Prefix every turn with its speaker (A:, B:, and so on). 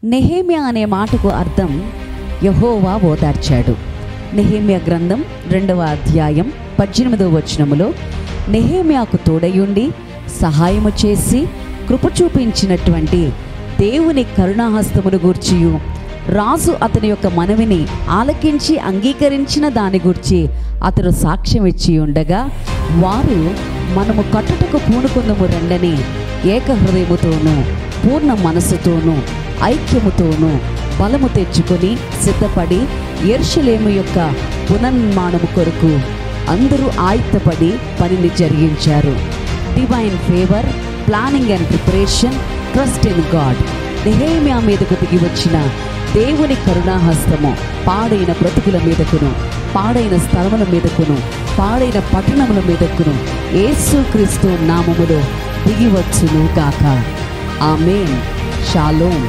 A: నెహెమ్యా అనే మాటకు అర్థం యెహోవా ఓదార్చాడు. నెహెమ్యా గ్రంథం 2వ అధ్యాయం 18వ వచనములో నెహెమ్యాకు తోడయుండి సహాయము చేసి కృప చూపించినటువంటి దేవుని కరుణాహస్తమును గూర్చియు రాజు అతని యొక్క మనవిని ఆలకించి అంగీకరించిన దాని గూర్చి అతడు సాక్ష్యం ఇచ్చి ఉండగా, వారు మనము కట్టుటకు పూనుకొందుము రండని ఏకహృదయముతోనూ పూర్ణ మనస్సుతోనూ ఐక్యముతోనూ బలము తెచ్చుకొని సిద్ధపడి యెరూషలేము యొక్క పునర్నిర్మాణము కొరకు అందరూ ఆయుత్తపడి పనిని జరిగించారు. Divine favour, planning and preparation, trust in God. Nehemiah మీదకు దిగి వచ్చిన దేవుని కరుణాహస్తము పాడైన బ్రతుకుల మీదకును, పాడైన స్థలముల మీదకును, పాడైన పట్టణముల మీదకును యేసుక్రీస్తు నామములో దిగివచ్చును గాక. ఆమేన్. షాలోమ్.